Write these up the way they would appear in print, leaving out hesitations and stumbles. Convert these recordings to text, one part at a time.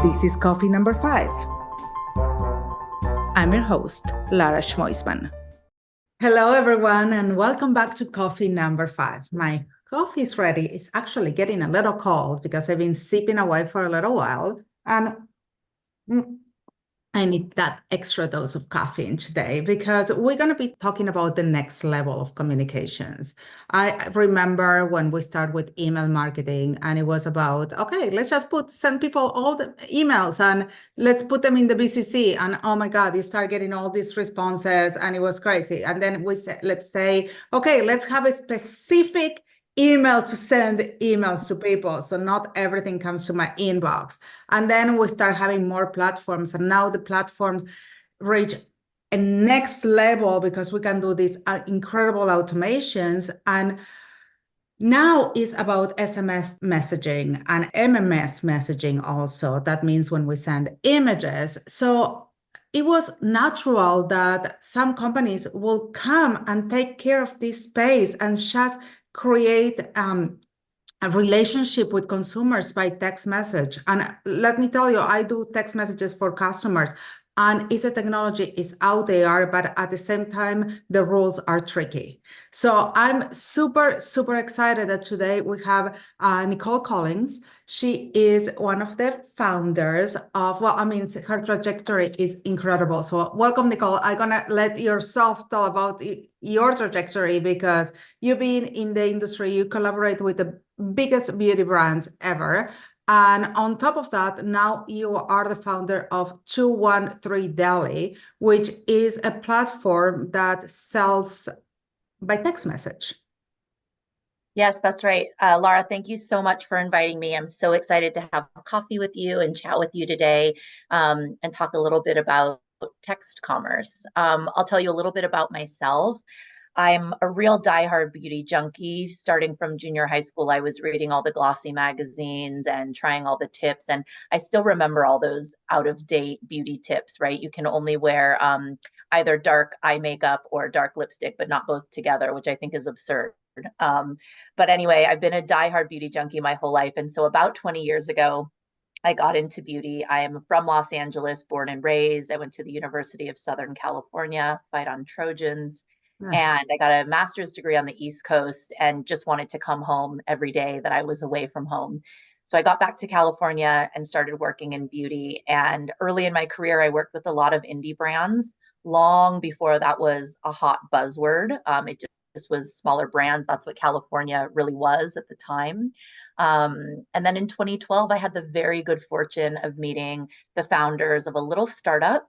This is coffee number 5. I'm your host, Lara Schmoisman. Hello, everyone, and welcome back to coffee number 5. My coffee is ready. It's actually getting a little cold because I've been sipping away for a little while, and I need that extra dose of caffeine today because we're going to be talking about the next level of communications. I remember when we started with email marketing and it was about, okay, let's just send people all the emails and let's put them in the BCC. And oh my God, you start getting all these responses and it was crazy. And then we said, let's say, okay, let's have a specific email to send emails to people. So not everything comes to my inbox. And then we start having more platforms. And now the platforms reach a next level because we can do these incredible automations. And now it's about SMS messaging and MMS messaging also. That means when we send images. So it was natural that some companies will come and take care of this space and just create a relationship with consumers by text message. And let me tell you, I do text messages for customers. And it's a technology is out there, but at the same time, the rules are tricky. So I'm super, super excited that today we have Nicole Collins. She is one of the founders of, her trajectory is incredible. So welcome, Nicole. I'm going to let yourself tell about your trajectory because you've been in the industry, you collaborate with the biggest beauty brands ever. And on top of that, now you are the founder of 213 Deli, which is a platform that sells by text message. Yes, that's right. Lara, thank you so much for inviting me. I'm so excited to have coffee with you and chat with you today and talk a little bit about text commerce. I'll tell you a little bit about myself. I'm a real diehard beauty junkie. Starting from junior high school, I was reading all the glossy magazines and trying all the tips. And I still remember all those out of date beauty tips, right? You can only wear either dark eye makeup or dark lipstick, but not both together, which I think is absurd. But anyway, I've been a diehard beauty junkie my whole life. And so about 20 years ago, I got into beauty. I am from Los Angeles, born and raised. I went to the University of Southern California, fight on Trojans. And I got a master's degree on the East Coast and just wanted to come home every day that I was away from home. So I got back to California and started working in beauty. And early in my career, I worked with a lot of indie brands long before that was a hot buzzword. It just was smaller brands. That's what California really was at the time. And then in 2012, I had the very good fortune of meeting the founders of a little startup.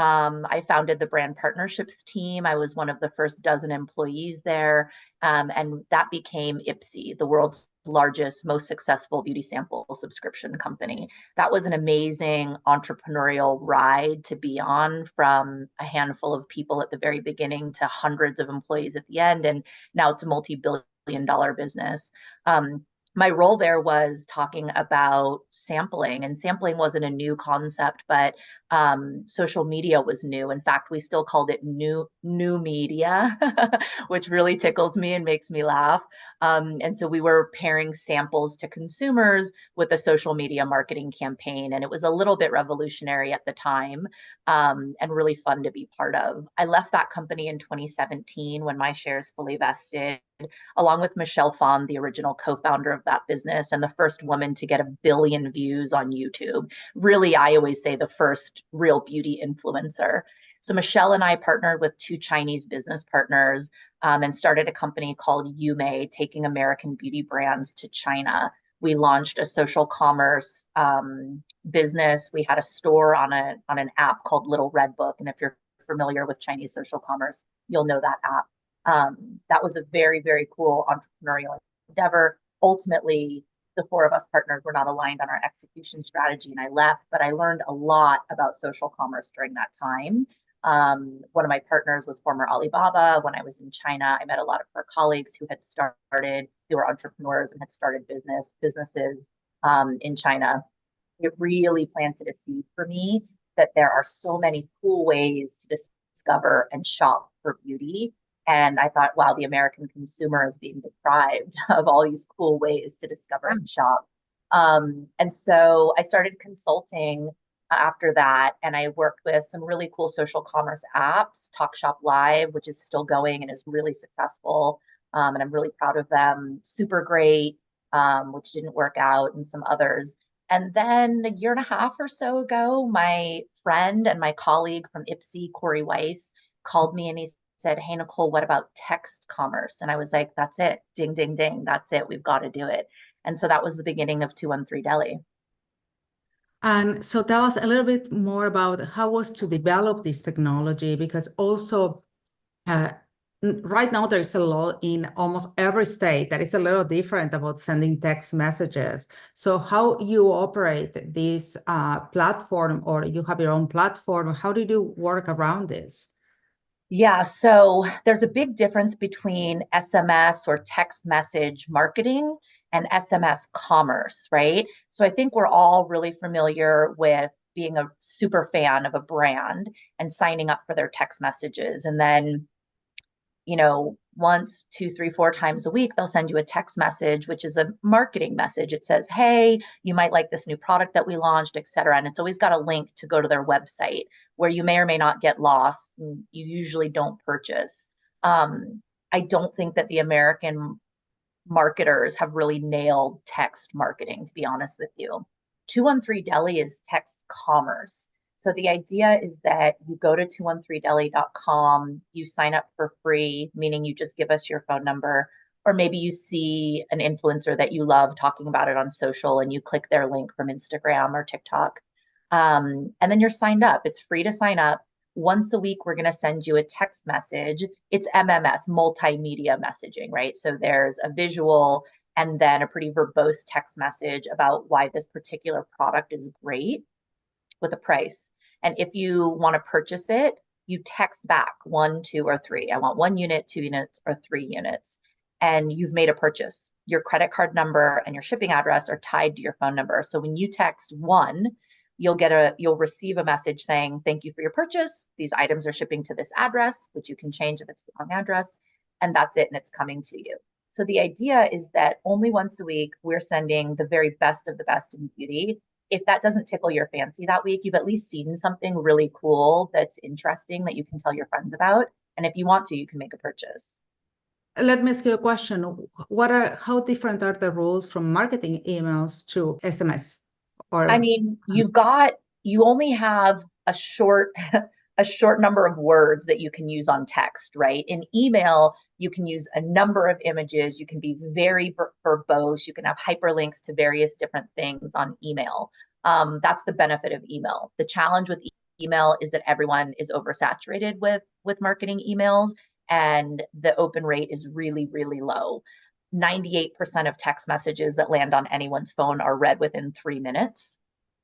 I founded the brand partnerships team. I was one of the first dozen employees there. And that became Ipsy, the world's largest, most successful beauty sample subscription company. That was an amazing entrepreneurial ride to be on, from a handful of people at the very beginning to hundreds of employees at the end. And now it's a multi-billion-dollar business. My role there was talking about sampling, and sampling wasn't a new concept, but social media was new. In fact, we still called it new media, which really tickles me and makes me laugh. And so we were pairing samples to consumers with a social media marketing campaign, and it was a little bit revolutionary at the time, and really fun to be part of. I left that company in 2017 when my shares fully vested, along with Michelle Phan, the original co-founder of that business and the first woman to get 1 billion views on YouTube. Really, I always say the first real beauty influencer. So Michelle and I partnered with 2 Chinese business partners and started a company called Yume, taking American beauty brands to China. We launched a social commerce business. We had a store on an app called Little Red Book. And if you're familiar with Chinese social commerce, you'll know that app. That was a very, very cool entrepreneurial endeavor. Ultimately, the 4 of us partners were not aligned on our execution strategy, and I left, but I learned a lot about social commerce during that time. One of my partners was former Alibaba. When I was in China, I met a lot of her colleagues who had started, who were entrepreneurs and had started businesses in China. It really planted a seed for me that there are so many cool ways to discover and shop for beauty. And I thought, wow, the American consumer is being deprived of all these cool ways to discover and shop. And so I started consulting after that, and I worked with some really cool social commerce apps, Talk Shop Live, which is still going and is really successful. And I'm really proud of them. Super Great, which didn't work out, and some others. And then a year and a half or so ago, my friend and my colleague from Ipsy, Corey Weiss, called me and he said, "Hey, Nicole, what about text commerce?" And I was like, "That's it. Ding, ding, ding. That's it. We've got to do it." And so that was the beginning of 213 Deli. And so tell us a little bit more about how was to develop this technology, because also uh, right now there's a law in almost every state that is a little different about sending text messages. So how you operate this platform, or you have your own platform, how did you work around this? Yeah, so there's a big difference between SMS or text message marketing and SMS commerce, right? So I think we're all really familiar with being a super fan of a brand and signing up for their text messages. And then once, two, three, four times a week, they'll send you a text message, which is a marketing message. It says, "Hey, you might like this new product that we launched, et cetera." And it's always got a link to go to their website where you may or may not get lost. And you usually don't purchase. I don't think that the American marketers have really nailed text marketing, to be honest with you. 213 Deli is text commerce. So the idea is that you go to 213deli.com, you sign up for free, meaning you just give us your phone number, or maybe you see an influencer that you love talking about it on social and you click their link from Instagram or TikTok. And then you're signed up. It's free to sign up. Once a week, we're going to send you a text message. It's MMS, multimedia messaging, right? So there's a visual and then a pretty verbose text message about why this particular product is great with a price. And if you want to purchase it, you text back one, two, or three. I want 1 unit, 2 units, or 3 units. And you've made a purchase. Your credit card number and your shipping address are tied to your phone number. So when you text one, you'll receive a message saying, "Thank you for your purchase. These items are shipping to this address," which you can change if it's the wrong address. And that's it. And it's coming to you. So the idea is that only once a week, we're sending the very best of the best in beauty. If that doesn't tickle your fancy that week, you've at least seen something really cool that's interesting that you can tell your friends about. And if you want to, you can make a purchase. Let me ask you a question. How different are the rules from marketing emails to SMS? I Or mean, you only have a short a short number of words that you can use on text, right? In email, you can use a number of images, you can be very verbose, you can have hyperlinks to various different things on email. That's the benefit of email. The challenge with email is that everyone is oversaturated with marketing emails, and the open rate is really, really low. 98% of text messages that land on anyone's phone are read within 3 minutes.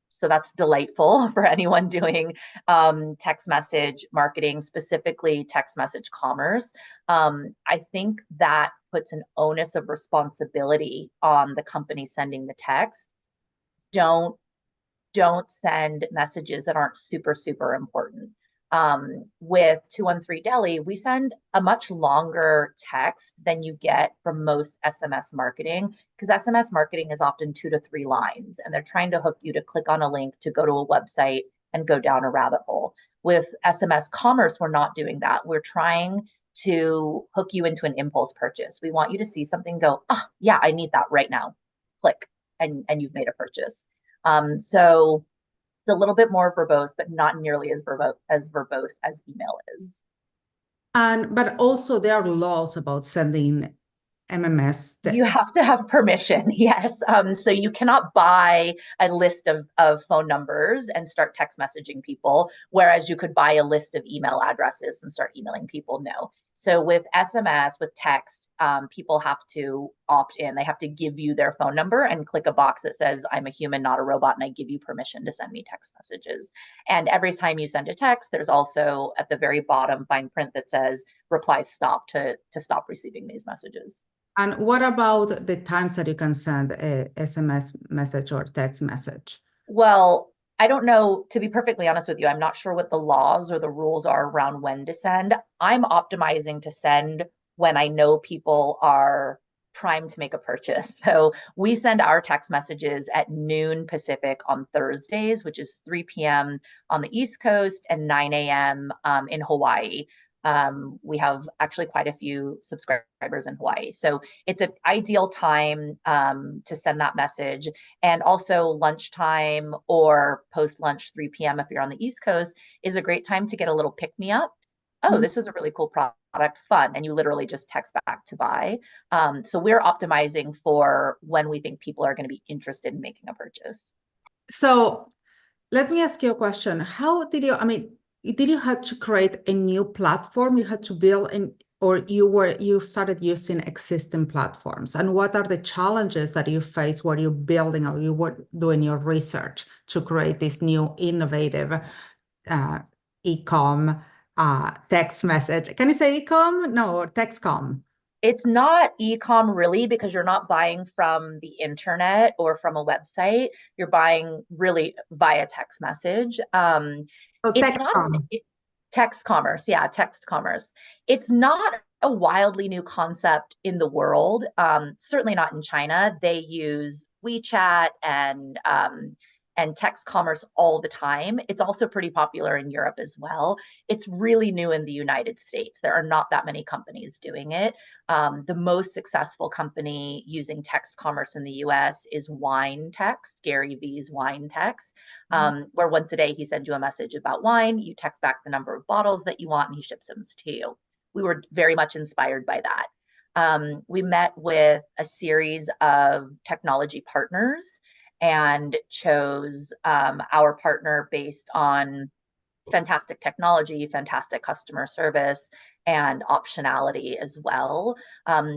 So that's delightful for anyone doing text message marketing, specifically text message commerce. I think that puts an onus of responsibility on the company sending the text. Don't don't send messages that aren't super, super important. With 213 Deli, we send a much longer text than you get from most SMS marketing, because SMS marketing is often 2 to 3 lines, and they're trying to hook you to click on a link to go to a website and go down a rabbit hole. With SMS commerce, we're not doing that. We're trying to hook you into an impulse purchase. We want you to see something, go, "Oh, yeah, I need that right now." Click, and you've made a purchase. So it's a little bit more verbose, but not nearly as verbose as email is. but also there are laws about sending MMS. You have to have permission, yes. So you cannot buy a list of phone numbers and start text messaging people, whereas you could buy a list of email addresses and start emailing people. No. So with SMS, with text, people have to opt in. They have to give you their phone number and click a box that says, "I'm a human, not a robot, and I give you permission to send me text messages." And every time you send a text, there's also at the very bottom fine print that says, "Reply stop," to stop receiving these messages. And what about the times that you can send a SMS message or text message? Well, I don't know, to be perfectly honest with you, I'm not sure what the laws or the rules are around when to send. I'm optimizing to send when I know people are primed to make a purchase. So we send our text messages at noon Pacific on Thursdays, which is 3 p.m. on the East Coast and 9 a.m. In Hawaii. We have actually quite a few subscribers in Hawaii. So it's an ideal time to send that message. And also lunchtime or post lunch 3 p.m. if you're on the East Coast is a great time to get a little pick me up. Oh, this is a really cool product, fun. And you literally just text back to buy. So we're optimizing for when we think people are going to be interested in making a purchase. So let me ask you a question. How did you, I mean, did you have to create a new platform? You had to build or you started using existing platforms? And what are the challenges that you face while you're building or you were doing your research to create this new innovative e-com text message? Can you say e-com? No, or text-com. It's not e-com really because you're not buying from the internet or from a website. You're buying really via text message. So It's not text-com. text commerce. Yeah, text commerce. It's not a wildly new concept in the world. Certainly not in China. They use WeChat and text commerce all the time. It's also pretty popular in Europe as well. It's really new in the United States. There are not that many companies doing it. The most successful company using text commerce in the US is Wine Text, Gary V's Wine Text, where once a day he sends you a message about wine, you text back the number of bottles that you want, and he ships them to you. We were very much inspired by that. We met with a series of technology partners and chose our partner based on fantastic technology, fantastic customer service, and optionality as well.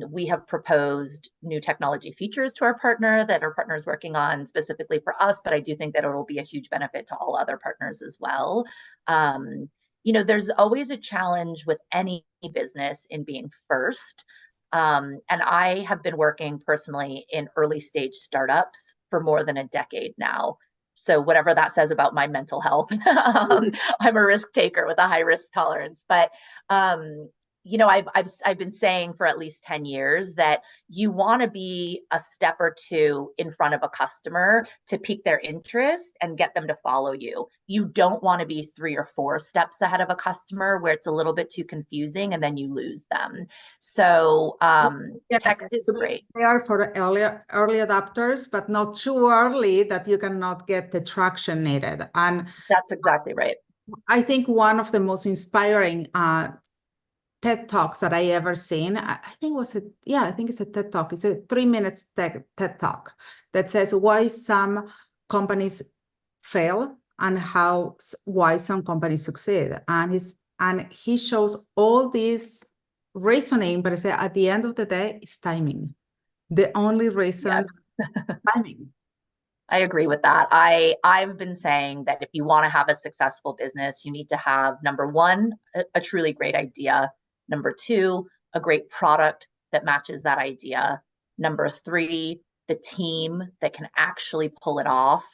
We have proposed new technology features to our partner that our partner is working on specifically for us, but I do think that it will be a huge benefit to all other partners as well. There's always a challenge with any business in being first. And I have been working personally in early stage startups for more than a decade now. So whatever that says about my mental health, I'm a risk taker with a high risk tolerance. But I've been saying for at least 10 years that you want to be a step or two in front of a customer to pique their interest and get them to follow you. You don't want to be 3 or 4 steps ahead of a customer where it's a little bit too confusing and then you lose them. So Yes, text is great. they are for the early adopters, but not too early that you cannot get the traction needed. And That's exactly right. I think one of the most inspiring TED Talks that I ever seen, I think I think it's a TED Talk. It's a 3 minute TED Talk that says why some companies fail and why some companies succeed. And he shows all this reasoning, but I say at the end of the day, it's timing. The only reason, Yes. timing. I agree with that. I've been saying that if you want to have a successful business, you need to have number one, a truly great idea. Number two, a great product that matches that idea. Number three, the team that can actually pull it off.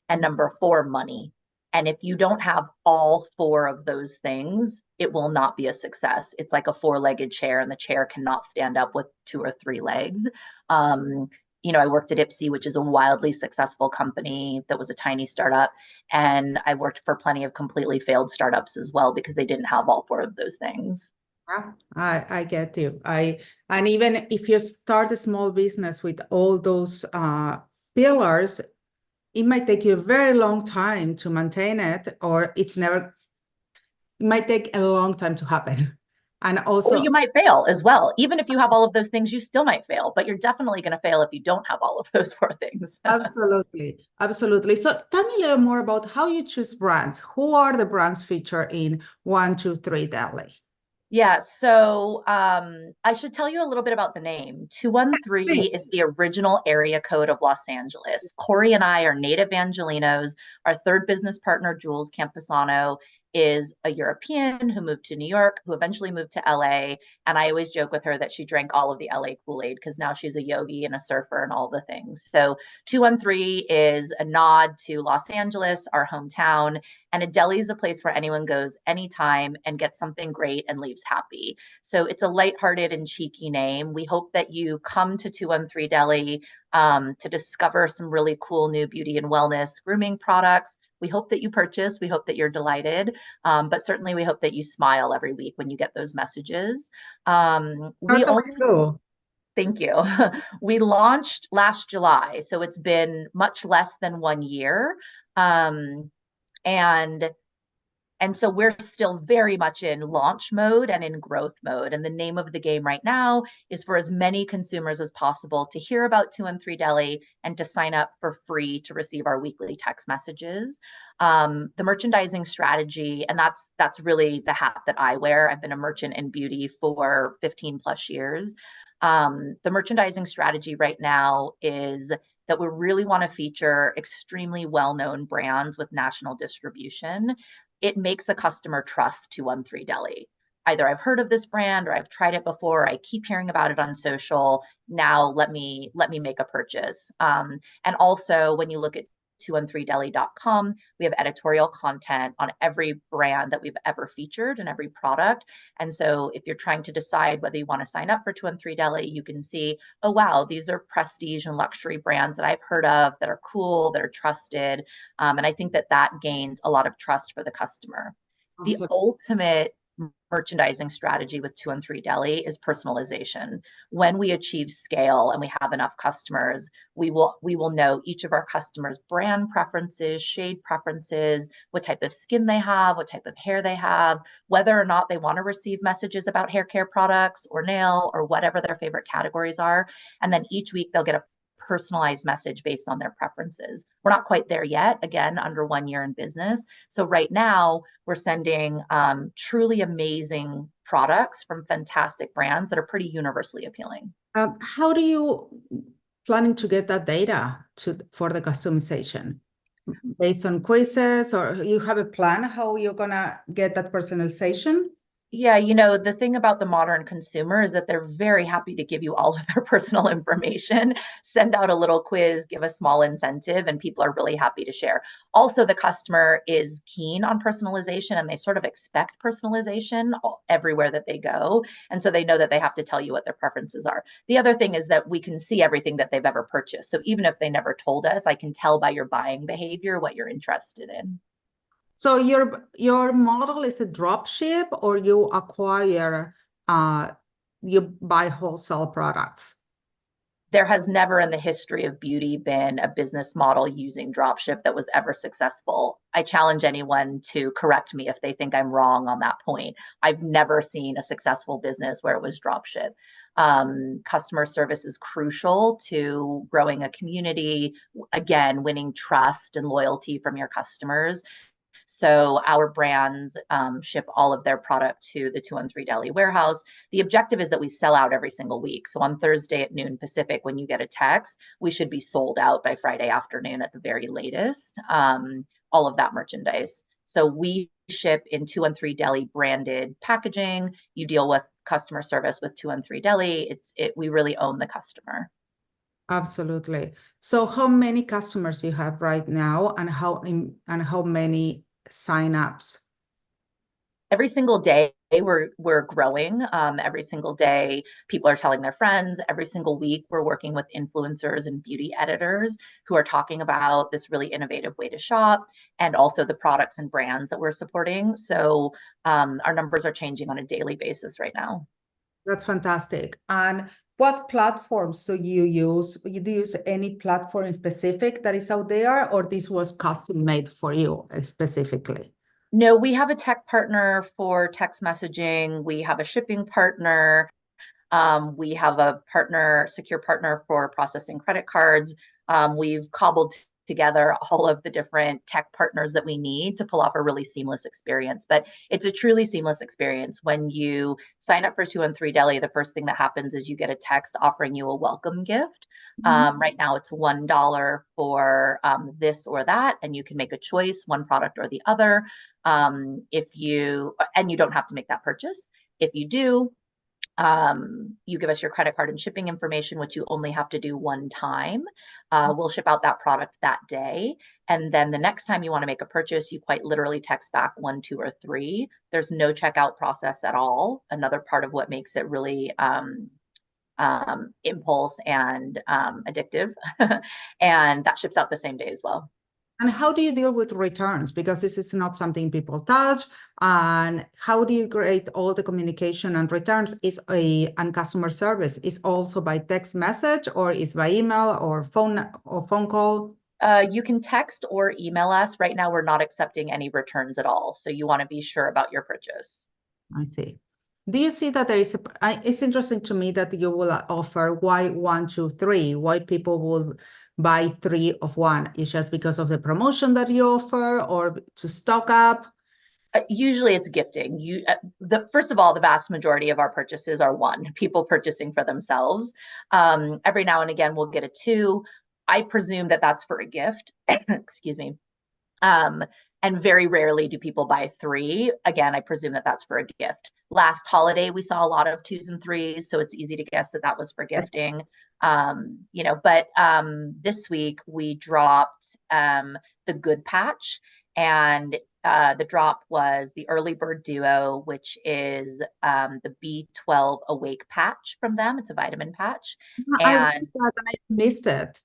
And number four, money. And if you don't have all 4 of those things, it will not be a success. It's like a 4-legged chair, and the chair cannot stand up with 2 or 3 legs. I worked at Ipsy, which is a wildly successful company that was a tiny startup. And I worked for plenty of completely failed startups as well because they didn't have all 4 of those things. Yeah, I get you. And even if you start a small business with all those pillars, it might take you a very long time to maintain it, or it might take a long time to happen. And Or also, you might fail as well. Even if you have all of those things, you still might fail, but you're definitely going to fail if you don't have all of those 4 things. absolutely, absolutely. So tell me a little more about how you choose brands. Who are the brands featured in 123 Delhi? Yeah, so I should tell you a little bit about the name. 213 Please. is the original area code of Los Angeles. Corey and I are native Angelinos. Our third business partner, Jules Camposano, is a European who moved to New York, who eventually moved to LA. And I always joke with her that she drank all of the LA Kool-Aid because now she's a yogi and a surfer and all the things. So 213 is a nod to Los Angeles, our hometown. And a deli is a place where anyone goes anytime and gets something great and leaves happy. So it's a lighthearted and cheeky name. We hope that you come to 213 Deli to discover some really cool new beauty and wellness grooming products. We hope that you purchase. We hope that you're delighted. But certainly we hope that you smile every week when you get those messages. We Totally only, true. thank you. We launched last July, so it's been much less than 1 year. And and so we're still very much in launch mode and in growth mode. And the name of the game right now is for as many consumers as possible to hear about 213 Deli and to sign up for free to receive our weekly text messages. The merchandising strategy, and that's really the hat that I wear. I've been a merchant in beauty for 15 plus years. The merchandising strategy right now is that we really want to feature extremely well-known brands with national distribution. It makes a customer trust 213 Deli. Either I've heard of this brand or I've tried it before, I keep hearing about it on social. Now let me make a purchase. And also when you look at 213deli.com, we have editorial content on every brand that we've ever featured and every product. And so if you're trying to decide whether you want to sign up for 213 Deli, you can see, oh wow, these are prestige and luxury brands that I've heard of that are cool, that are trusted. And I think that that gains a lot of trust for the customer. The Absolutely. ultimate merchandising strategy with 213 Deli is personalization. When we achieve scale and we have enough customers, we will know each of our customers' brand preferences, shade preferences, what type of skin they have, what type of hair they have, whether or not they want to receive messages about hair care products or nail or whatever their favorite categories are. And then each week they'll get a personalized message based on their preferences. We're not quite there yet, again, under 1 year in business. So right now we're sending truly amazing products from fantastic brands that are pretty universally appealing. How do you planning to get that data for the customization? Based on quizzes, or you have a plan how you're gonna get that personalization? Yeah, the thing about the modern consumer is that they're very happy to give you all of their personal information, send out a little quiz, give a small incentive, and people are really happy to share. Also, the customer is keen on personalization and they sort of expect personalization everywhere that they go. And so they know that they have to tell you what their preferences are. The other thing is that we can see everything that they've ever purchased. So even if they never told us, I can tell by your buying behavior what you're interested in. So your model is a drop ship, or you acquire, you buy wholesale products? There has never in the history of beauty been a business model using dropship that was ever successful. I challenge anyone to correct me if they think I'm wrong on that point. I've never seen a successful business where it was dropship. Customer service is crucial to growing a community, again, winning trust and loyalty from your customers. So our brands ship all of their product to the 213 Deli warehouse. The objective is that we sell out every single week. So on Thursday at noon Pacific, when you get a text, we should be sold out by Friday afternoon at the very latest, all of that merchandise. So we ship in 213 Deli branded packaging. You deal with customer service with 213 Deli. We really own the customer. Absolutely. So how many customers you have right now, and how many signups? Every single day we're growing. Every single day people are telling their friends. Every single week we're working with influencers and beauty editors who are talking about this really innovative way to shop and also the products and brands that we're supporting. So our numbers are changing on a daily basis right now. That's fantastic. And what platforms do you use? Do you use any platform specific that is out there, or this was custom made for you specifically? No, we have a tech partner for text messaging. We have a shipping partner. We have a partner, secure partner for processing credit cards. We've cobbled together all of the different tech partners that we need to pull off a really seamless experience. But it's a truly seamless experience. When you sign up for 213 Deli, the first thing that happens is you get a text offering you a welcome gift. Right now, it's $1 for this or that, and you can make a choice, one product or the other. And you don't have to make that purchase. If you do, you give us your credit card and shipping information, which you only have to do one time. We'll ship out that product that day. And then the next time you want to make a purchase, you quite literally text back 1, 2, or 3. There's no checkout process at all. Another part of what makes it really impulse and addictive. And that ships out the same day as well. And how do you deal with returns? Because this is not something people touch. And how do you create all the communication and returns and customer service is also by text message or is by email or phone call? You can text or email us. Right now, we're not accepting any returns at all. So you want to be sure about your purchase. I see. Do you see that it's interesting to me that you will offer why 1, 2, 3, why people will buy 3 of one? Is just because of the promotion that you offer or to stock up? Usually it's gifting. First of all, the vast majority of our purchases are one, people purchasing for themselves. Every now and again, we'll get a 2. I presume that that's for a gift. Excuse me. And very rarely do people buy 3. Again, I presume that that's for a gift. Last holiday, we saw a lot of 2s and 3s, so it's easy to guess that that was for gifting. But this week we dropped the Good Patch, and the drop was the Early Bird Duo, which is the B12 Awake patch from them. It's a vitamin patch. I read And that and I missed it.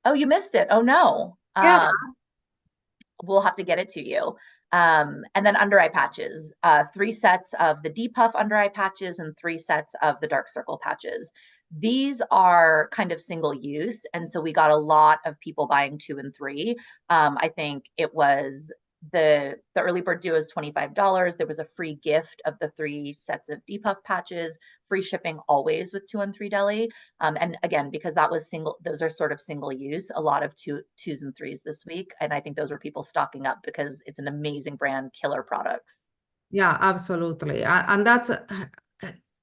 oh, you missed it. Oh no. Yeah. We'll have to get it to you. And then under eye patches, 3 sets of the depuff under eye patches and 3 sets of the dark circle patches. These are kind of single use. And so we got a lot of people buying 2 and 3. I think it was the early bird duo is $25. There was a free gift of the 3 sets of depuff patches, free shipping always with 2 and 3 deli. And again, because that was those are sort of single use, a lot of 2s and 3s this week. And I think those were people stocking up because it's an amazing brand, killer products. Yeah, absolutely. And that's,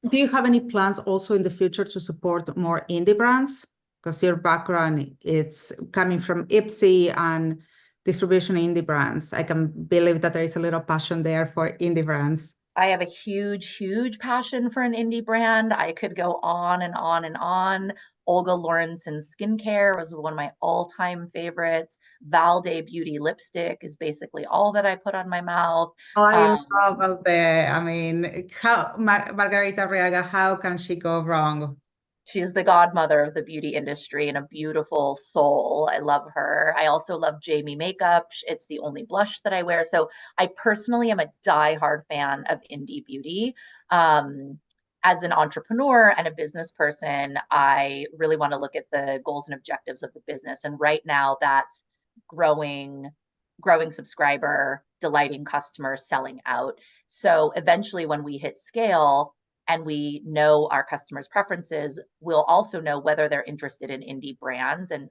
do you have any plans also in the future to support more indie brands? Because your background, it's coming from Ipsy and distribution indie brands. I can believe that there is a little passion there for indie brands. I have a huge, huge passion for an indie brand. I could go on and on and on. Olga Lawrenson skincare was one of my all-time favorites. Valde Beauty lipstick is basically all that I put on my mouth. Oh, I Um, love I mean, Margarita Arriaga, how can she go wrong? She's the godmother of the beauty industry and a beautiful soul. I love her. I also love Jamie makeup. It's the only blush that I wear. So I personally am a diehard fan of indie beauty. As an entrepreneur and a business person, I really want to look at the goals and objectives of the business. And right now that's growing, growing subscriber, delighting customers, selling out. So eventually when we hit scale, and we know our customers' preferences, we'll also know whether they're interested in indie brands and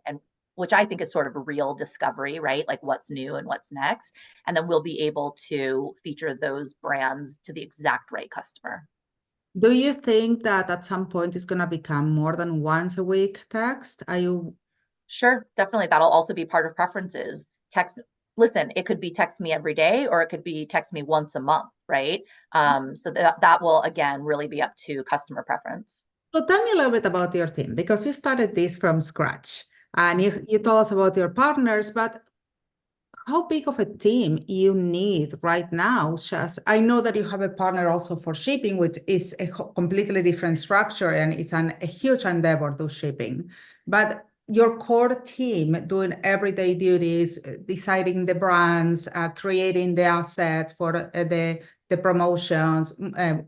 which I think is sort of a real discovery, right? Like what's new and what's next. And then we'll be able to feature those brands to the exact right customer. Do you think that at some point it's going to become more than once a week text? Are you Sure, definitely. That'll also be part of preferences. Listen, it could be text me every day or it could be text me once a month, right? So that will, again, really be up to customer preference. So tell me a little bit about your team because you started this from scratch and you told us about your partners, but how big of a team you need right now? Just I know that you have a partner also for shipping, which is a completely different structure and it's a huge endeavor to shipping. But your core team doing everyday duties, deciding the brands, creating the assets for the promotions,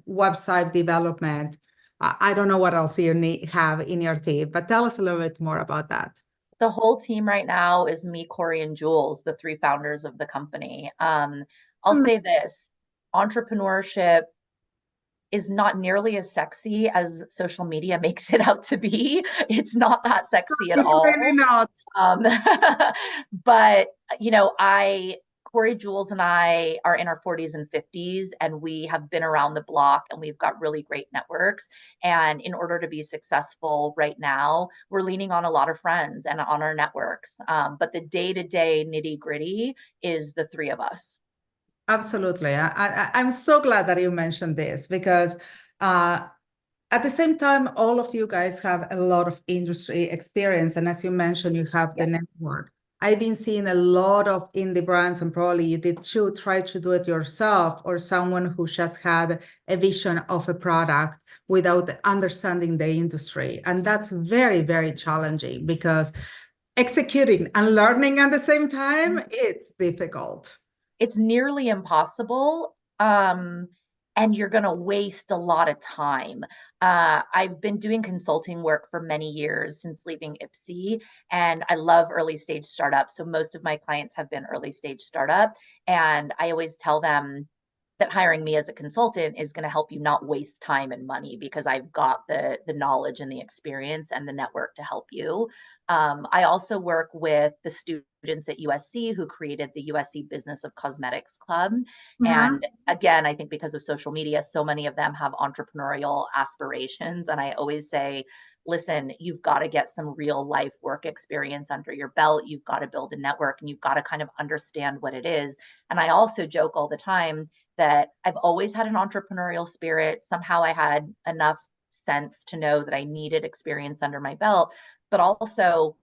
website development. I don't know what else you have in your team, but tell us a little bit more about that. The whole team right now is me, Corey, and Jules, the 3 founders of the company. I'll say this, entrepreneurship is not nearly as sexy as social media makes it out to be. It's not that sexy at It's really all. not. Um, but Corey, Jules, and I are in our 40s and 50s, and we have been around the block and we've got really great networks. And in order to be successful right now, we're leaning on a lot of friends and on our networks. But the day to day nitty gritty is the 3 of us. Absolutely. I'm so glad that you mentioned this because uh, at the same time, all of you guys have a lot of industry experience. And as you mentioned, you have the Yes. network. I've been seeing a lot of indie brands, and probably you did too, try to do it yourself, or someone who just had a vision of a product without understanding the industry. And that's very, very challenging because executing and learning at the same time, it's difficult. It's nearly impossible. And you're going to waste a lot of time. I've been doing consulting work for many years since leaving IPSI, and I love early stage startups. So most of my clients have been early stage startup. And I always tell them that hiring me as a consultant is going to help you not waste time and money because I've got the knowledge and the experience and the network to help you. I also work with the students at USC who created the USC Business of Cosmetics Club. Mhm. And again, I think because of social media, so many of them have entrepreneurial aspirations. And I always say, listen, you've got to get some real life work experience under your belt. You've got to build a network and you've got to kind of understand what it is. And I also joke all the time that I've always had an entrepreneurial spirit. Somehow I had enough sense to know that I needed experience under my belt, but also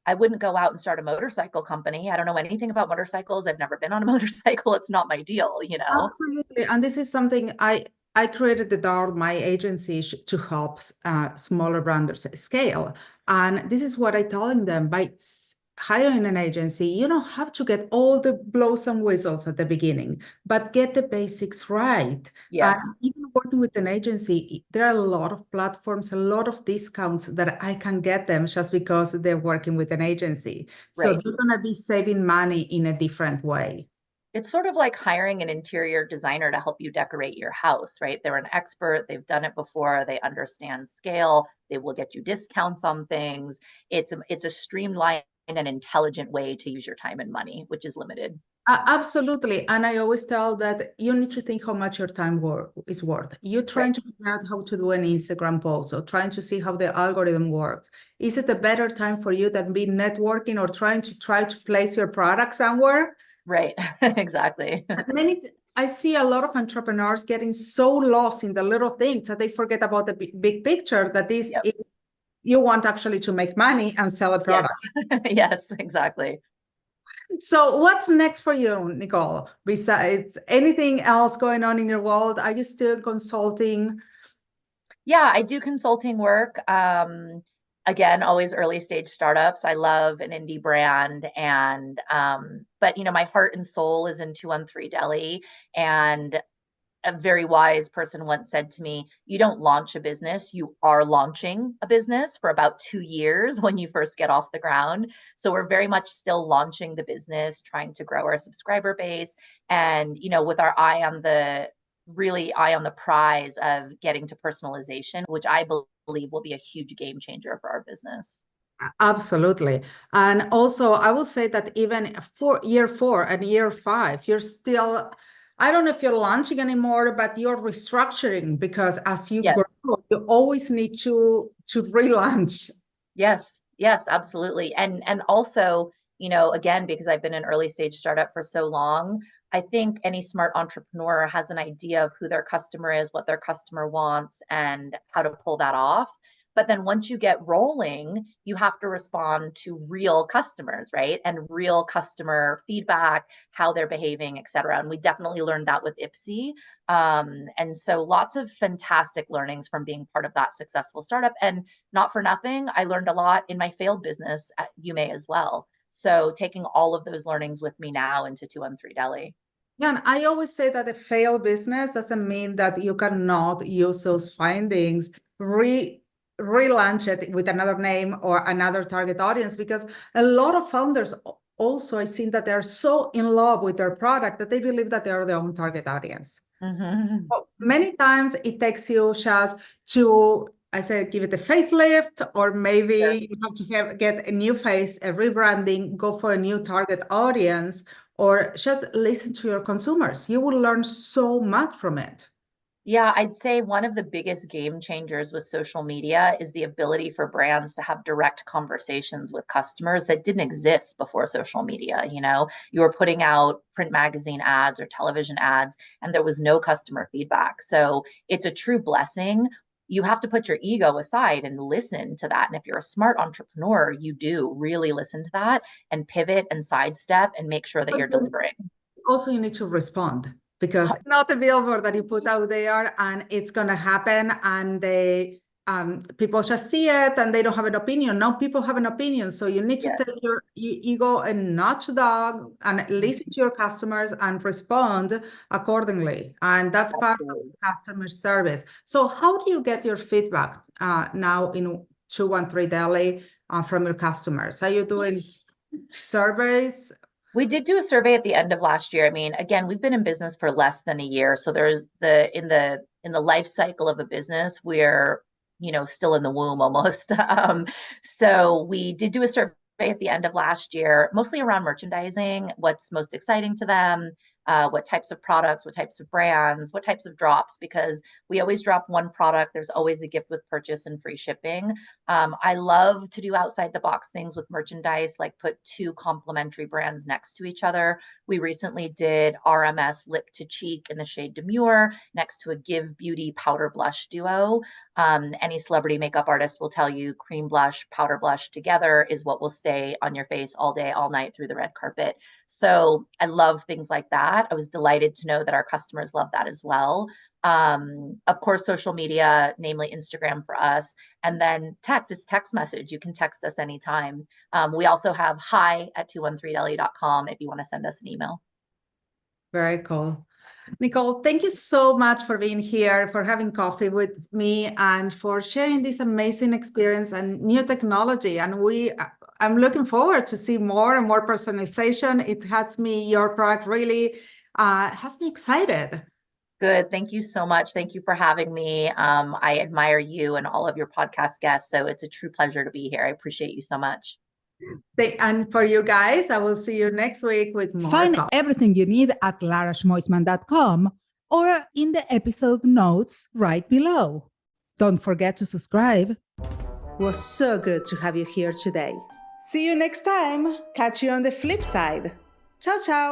I wouldn't go out and start a motorcycle company. I don't know anything about motorcycles. I've never been on a motorcycle. It's not my deal, you know? Absolutely. And this is something I created the DART, my agency, to help smaller brands scale. And this is what I telling them by hiring an agency, you don't have to get all the blows and whistles at the beginning, but get the basics right. And Yes, even working with an agency, there are a lot of platforms, a lot of discounts that I can get them just because they're working with an agency. So right. they're going to be saving money in a different way. It's sort of like hiring an interior designer to help you decorate your house, right? They're an expert, they've done it before, they understand scale, they will get you discounts on things. It's a streamlined and intelligent way to use your time and money, which is limited. Absolutely. And I always tell that you need to think how much your time is worth. You're Right. trying to figure out how to do an Instagram post or trying to see how the algorithm works. Is it a better time for you than be networking or try to place your product somewhere? Right. Exactly. I see a lot of entrepreneurs getting so lost in the little things that they forget about the big picture that this Yep. is you want actually to make money and sell a Yes. product. Yes, exactly. So what's next for you, Nicole? Besides anything else going on in your world, are you still consulting? Yeah, I do consulting work. Again, always early stage startups. I love an indie brand but my heart and soul is in 213 Deli. And a very wise person once said to me, you don't launch a business, you are launching a business for about 2 years when you first get off the ground. So we're very much still launching the business, trying to grow our subscriber base. And, with our eye on the prize of getting to personalization, which I believe will be a huge game changer for our business. Absolutely. And also, I will say that even for year 4 and year 5, you're still, I don't know if you're launching anymore, but you're restructuring because as you grow, Yes. you always need to relaunch. Yes, yes, absolutely. And also, again, because I've been an early stage startup for so long, I think any smart entrepreneur has an idea of who their customer is, what their customer wants, and how to pull that off. But then once you get rolling, you have to respond to real customers, right? And real customer feedback, how they're behaving, et cetera. And we definitely learned that with IPSI. And so lots of fantastic learnings from being part of that successful startup. And not for nothing, I learned a lot in my failed business at UMA as well. So taking all of those learnings with me now into 213 Deli. Yeah, and I always say that a failed business doesn't mean that you cannot use those findings, relaunch it with another name or another target audience, because a lot of founders also, I think that they're so in love with their product that they believe that they're their own target audience. Mm-hmm. Well, many times it takes you just to, I say, give it a facelift, or Sure. maybe you have to get a new face, a rebranding, go for a new target audience, or just listen to your consumers. You will learn so much from it. Yeah, I'd say one of the biggest game changers with social media is the ability for brands to have direct conversations with customers that didn't exist before social media. You were putting out print magazine ads or television ads, and there was no customer feedback. So it's a true blessing. You have to put your ego aside and listen to that. And if you're a smart entrepreneur, you do really listen to that and pivot and sidestep and make sure that you're delivering. Also, you need to respond because it's not a billboard that you put out there and it's going to happen and people just see it and they don't have an opinion. Now people have an opinion. So you need to Yes. take your ego and notch dog and listen to your customers and respond accordingly. And that's part of Absolutely. customer service. So how do you get your feedback now in 213 Delhi from your customers? Are you doing surveys? We did do a survey at the end of last year. I mean, again, we've been in business for less than a year, so there's the life cycle of a business, we're still in the womb almost. So we did do a survey at the end of last year, mostly around merchandising, what's most exciting to them, what types of products, what types of brands, what types of drops, because we always drop one product. There's always a gift with purchase and free shipping. I love to do outside the box things with merchandise, like put two complementary brands next to each other. We recently did RMS Lip to Cheek in the shade Demure next to a Give Beauty powder blush duo. Any celebrity makeup artist will tell you cream blush, powder blush together is what will stay on your face all day, all night through the red carpet. So I love things like that. I was delighted to know that our customers love that as well. Of course, social media, namely Instagram for us, and then text. It's text message. You can text us anytime. We also have hi@213deli.com if you want to send us an email. Very cool. Nicole, thank you so much for being here, for having coffee with me, and for sharing this amazing experience and new technology. And I'm looking forward to see more and more personalization. Your product really has me excited. Good. Thank you so much. Thank you for having me. I admire you and all of your podcast guests. So it's a true pleasure to be here. I appreciate you so much. And for you guys, I will see you next week with more. Find everything you need at laraschmoisman.com or in the episode notes right below. Don't forget to subscribe. It was so good to have you here today. See you next time. Catch you on the flip side. Ciao, ciao.